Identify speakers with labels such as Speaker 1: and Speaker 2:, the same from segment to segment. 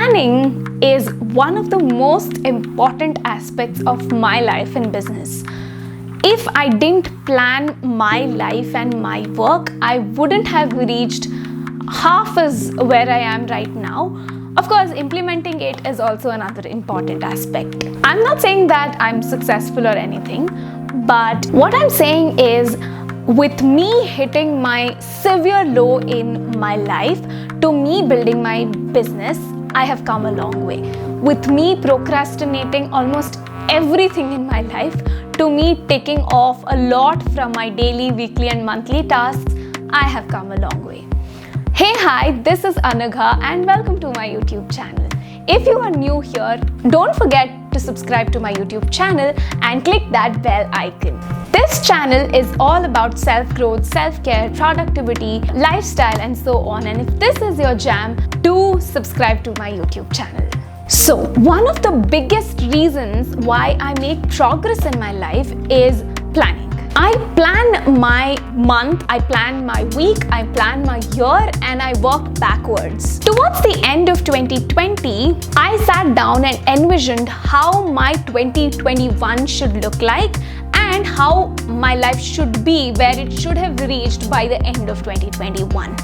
Speaker 1: Planning is one of the most important aspects of my life and business. If I didn't plan my life and my work, I wouldn't have reached half as where I am right now. Of course, implementing it is also another important aspect. I'm not saying that I'm successful or anything, but what I'm saying is, with me hitting my severe low in my life, to me building my business, I have come a long way. With me procrastinating almost everything in my life, to me taking off a lot from my daily, weekly and monthly tasks, I have come a long way. Hey, hi, this is Anagha and welcome to my YouTube channel. If you are new here, don't forget to subscribe to my YouTube channel and click that bell icon. This channel is all about self-growth, self-care, productivity, lifestyle and so on. And if this is your jam, do subscribe to my YouTube channel. So, one of the biggest reasons why I make progress in my life is planning. I plan my month, I plan my week, I plan my year and I work backwards. Towards the end of 2020, I sat down and envisioned how my 2021 should look like and how my life should be, where it should have reached by the end of 2021.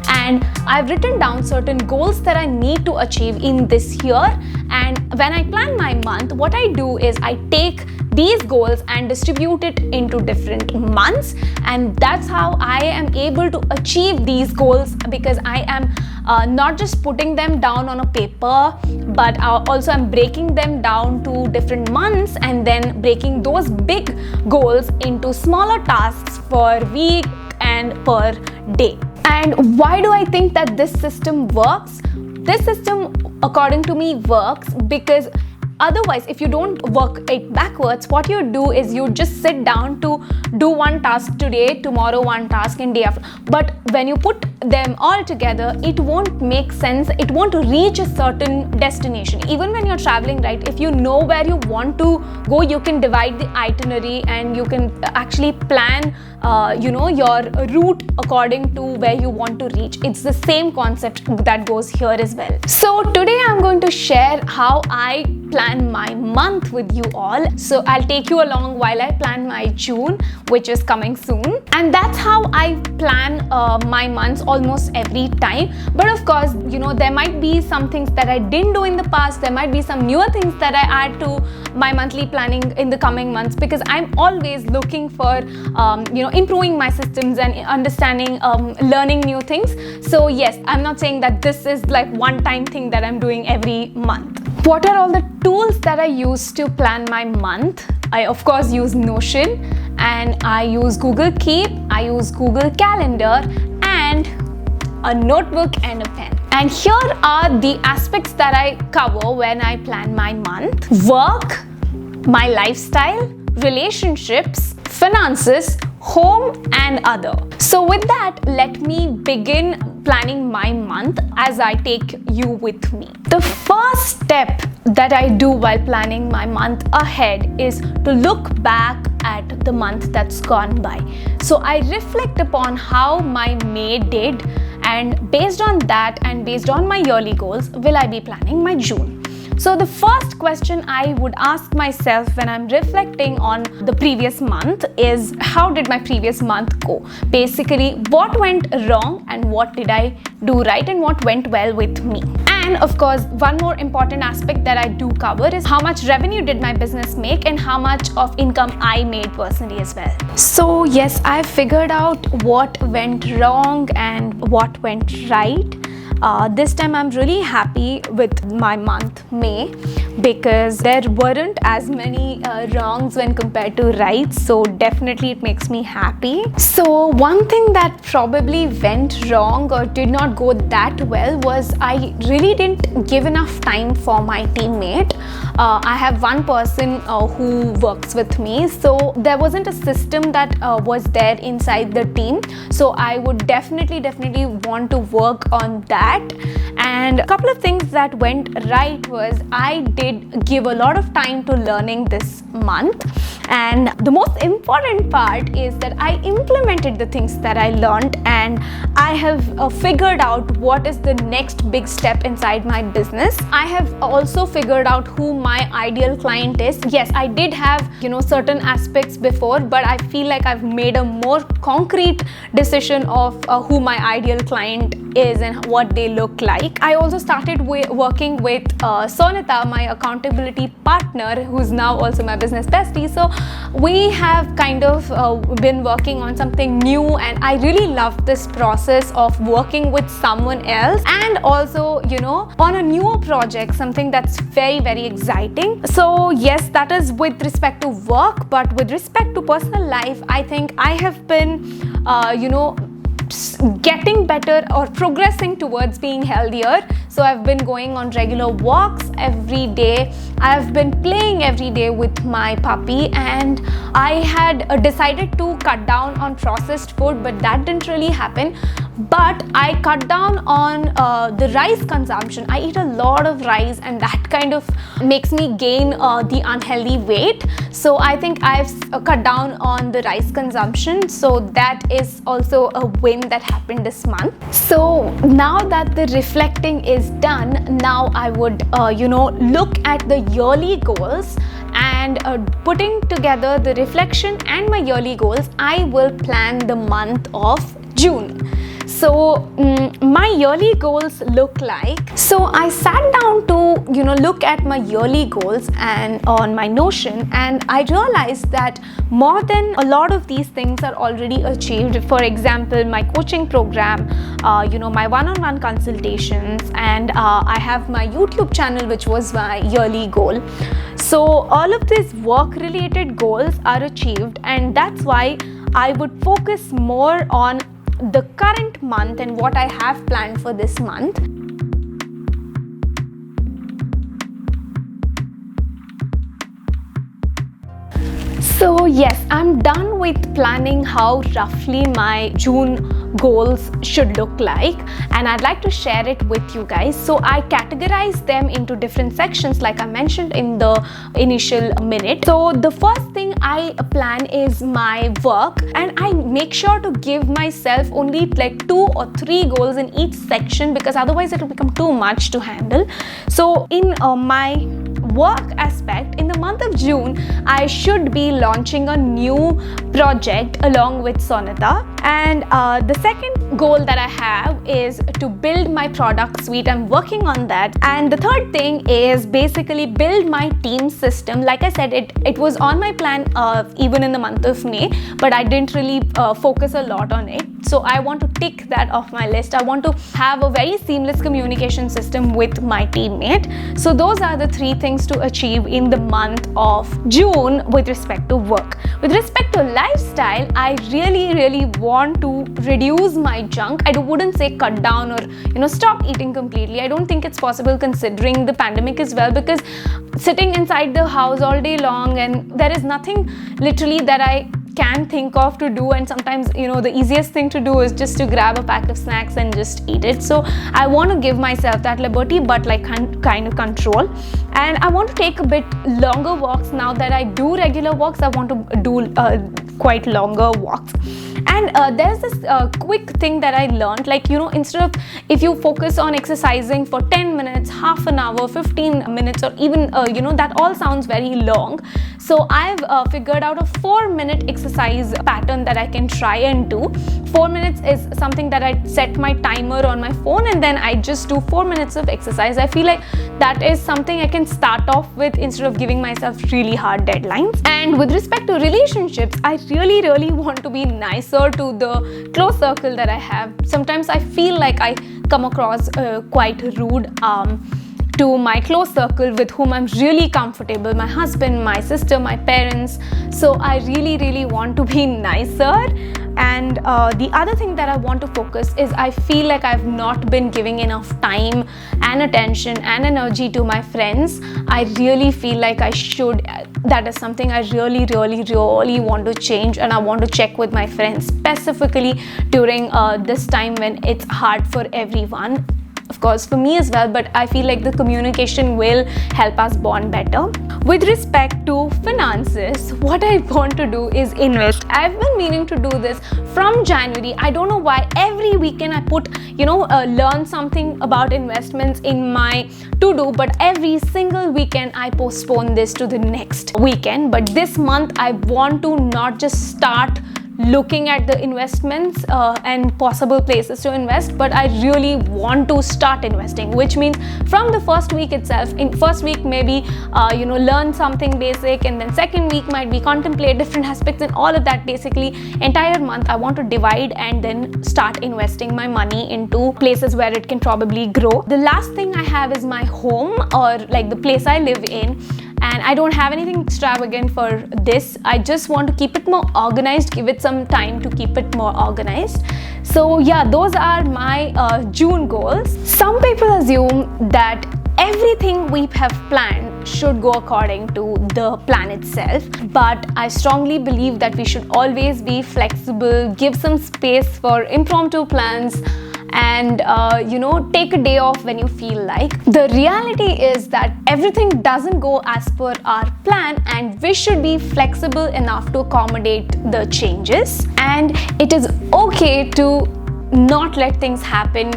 Speaker 1: And I've written down certain goals that I need to achieve in this year. And when I plan my month, what I do is I take these goals and distribute it into different months, and that's how I am able to achieve these goals, because I am not just putting them down on a paper, but also I'm breaking them down to different months and then breaking those big goals into smaller tasks per week and per day. And why do I think that this system works? This system, according to me, works because otherwise, if you don't work it backwards, what you do is you just sit down to do one task today, tomorrow one task, and day after. But when you put them all together, it won't make sense. It won't reach a certain destination. Even when you're traveling, right? If you know where you want to go, you can divide the itinerary and you can actually plan your route according to where you want to reach. It's the same concept that goes here as well. So today I'm going to share how I plan my month with you all. So I'll take you along while I plan my June, which is coming soon. And that's how I plan my months almost every time. But of course, there might be some things that I didn't do in the past. There might be some newer things that I add to my monthly planning in the coming months, because I'm always looking for, improving my systems and understanding, learning new things. So yes, I'm not saying that this is like one-time thing that I'm doing every month. What are all the tools that I use to plan my month? I of course use Notion, and I use Google Keep, I use Google Calendar, and a notebook and a pen. And here are the aspects that I cover when I plan my month: work, my lifestyle, relationships, finances, home and other. So with that, let me begin planning my month as I take you with me. The first step that I do while planning my month ahead is to look back at the month that's gone by. So I reflect upon how my May did, and based on that and based on my yearly goals, will I be planning my June. So the first question I would ask myself when I'm reflecting on the previous month is, how did my previous month go? Basically, what went wrong and what did I do right and what went well with me? And of course, one more important aspect that I do cover is how much revenue did my business make and how much of income I made personally as well. So yes, I figured out what went wrong and what went right. This time I'm really happy with my month May, because there weren't as many wrongs when compared to rights, so definitely it makes me happy. So one thing that probably went wrong or did not go that well was I really didn't give enough time for my teammate. I have one person who works with me, so there wasn't a system that was there inside the team. So I would definitely want to work on that. And a couple of things that went right was I did give a lot of time to learning this month, and the most important part is that I implemented the things that I learned, and I have figured out what is the next big step inside my business. I have also figured out who my ideal client is. Yes, I did have certain aspects before, but I feel like I've made a more concrete decision of who my ideal client is and what they look like. I also started working with Sonita, my accountability partner, who's now also my business bestie. So we have kind of been working on something new, and I really love this process of working with someone else and also on a newer project, something that's very, very exciting. So yes, that is with respect to work, but with respect to personal life, I think I have been getting better or progressing towards being healthier. So I've been going on regular walks every day. I've been playing every day with my puppy, and I had decided to cut down on processed food, but that didn't really happen. But I cut down on the rice consumption. I eat a lot of rice, and that kind of makes me gain the unhealthy weight. So I think I've cut down on the rice consumption. So that is also a win that happened this month. So now that the reflecting is done, now I would look at the yearly goals, and putting together the reflection and my yearly goals, I will plan the month of June. So my yearly goals look like, so I sat down to look at my yearly goals and on my Notion, and I realized that more than a lot of these things are already achieved. For example, my coaching program, my one-on-one consultations, and I have my YouTube channel, which was my yearly goal. So all of these work related goals are achieved, and that's why I would focus more on the current month and what I have planned for this month. So yes, I'm done with planning how roughly my June goals should look like, and I'd like to share it with you guys. So I categorize them into different sections like I mentioned in the initial minute. So the first thing I plan is my work, and I make sure to give myself only like 2 or 3 goals in each section, because otherwise it will become too much to handle. So in my work aspect, in the month of June, I should be launching a new project along with Sonita. And the second goal that I have is to build my product suite. I'm working on that. And the third thing is basically build my team system. Like I said, it was on my plan even in the month of May, but I didn't really focus a lot on it. So I want to tick that off my list. I want to have a very seamless communication system with my teammate. So those are the 3 things to achieve in the month of June with respect to work. With respect to lifestyle, I really want to reduce my junk. I wouldn't say cut down or stop eating completely. I don't think it's possible considering the pandemic as well, because sitting inside the house all day long, and there is nothing literally that I can think of to do, and sometimes the easiest thing to do is just to grab a pack of snacks and just eat it. So I want to give myself that liberty, but like kind of control. And I want to take a bit longer walks. Now that I do regular walks, I want to do quite longer walks. And there's this quick thing that I learned, like instead of, if you focus on exercising for 10 minutes, half an hour, 15 minutes, or even that all sounds very long. So I've figured out a 4-minute exercise pattern that I can try and do. 4 minutes is something that I set my timer on my phone, and then I just do 4 minutes of exercise. I feel like that is something I can start off with instead of giving myself really hard deadlines. And with respect to relationships, I really want to be nicer to the close circle that I have. Sometimes I feel like I come across quite rude to my close circle with whom I'm really comfortable, my husband, my sister, my parents. So I really want to be nicer. And the other thing that I want to focus is, I feel like I've not been giving enough time and attention and energy to my friends. I really feel like I should. That is something I really want to change, and I want to check with my friends, specifically during this time when it's hard for everyone. of course for me as well, but I feel like the communication will help us bond better. With respect to finances, what I want to do is invest. I've been meaning to do this from January. I don't know why every weekend I put, learn something about investments in my to-do, but every single weekend I postpone this to the next weekend. But this month I want to not just start looking at the investments and possible places to invest, but I really want to start investing, which means from the first week itself. In first week maybe learn something basic, and then second week might be contemplate different aspects, and all of that. Basically entire month I want to divide and then start investing my money into places where it can probably grow. The last thing I have is my home, or like the place I live in, and I don't have anything extravagant for this. I just want to keep it more organized, give it some time to keep it more organized. So yeah, those are my June goals. Some people assume that everything we have planned should go according to the plan itself, but I strongly believe that we should always be flexible, give some space for impromptu plans, and take a day off when you feel like. The reality is that everything doesn't go as per our plan, and we should be flexible enough to accommodate the changes, and it is okay to not let things happen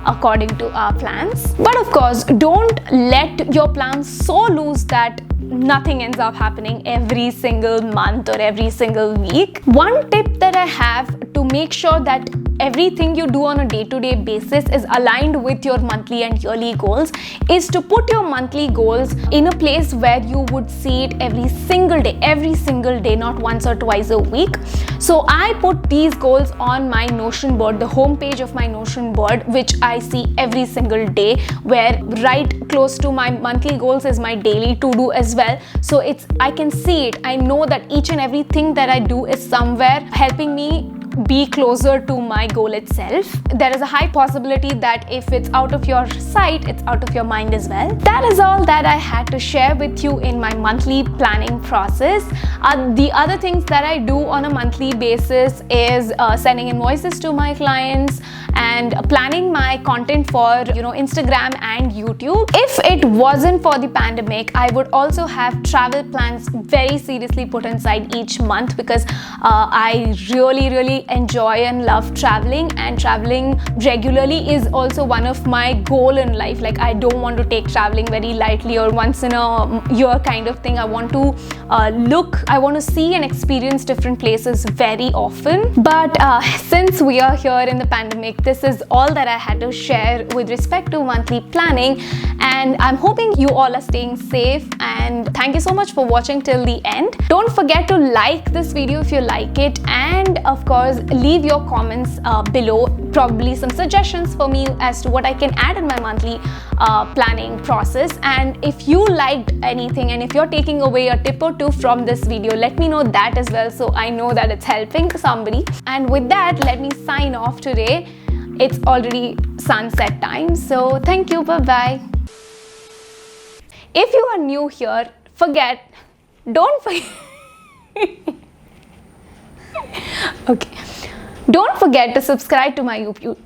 Speaker 1: according to our plans. But of course, don't let your plans so loose that nothing ends up happening every single month or every single week. One tip that I have to make sure that everything you do on a day-to-day basis is aligned with your monthly and yearly goals is to put your monthly goals in a place where you would see it every single day, not once or twice a week. So I put these goals on my Notion board, the homepage of my Notion board, which I see every single day, where right close to my monthly goals is my daily to-do as well. So I can see it. I know that each and everything that I do is somewhere helping me be closer to my goal itself. There is a high possibility that if it's out of your sight, it's out of your mind as well. That is all that I had to share with you in my monthly planning process. The other things that I do on a monthly basis is sending invoices to my clients and planning my content for Instagram and YouTube. If it wasn't for the pandemic, I would also have travel plans very seriously put inside each month, because I really enjoy and love traveling, and traveling regularly is also one of my goal in life. Like, I don't want to take traveling very lightly or once in a year kind of thing. I want to I want to see and experience different places very often. But since we are here in the pandemic, this is all that I had to share with respect to monthly planning, and I'm hoping you all are staying safe, and thank you so much for watching till the end. Don't forget to like this video if you like it, and of course leave your comments below, probably some suggestions for me as to what I can add in my monthly planning process. And if you liked anything, and if you're taking away a tip or two from this video, let me know that as well, so I know that it's helping somebody. And with that, let me sign off today. It's already sunset time, so thank you, bye bye. If you are new here, don't forget okay, don't forget to subscribe to my YouTube.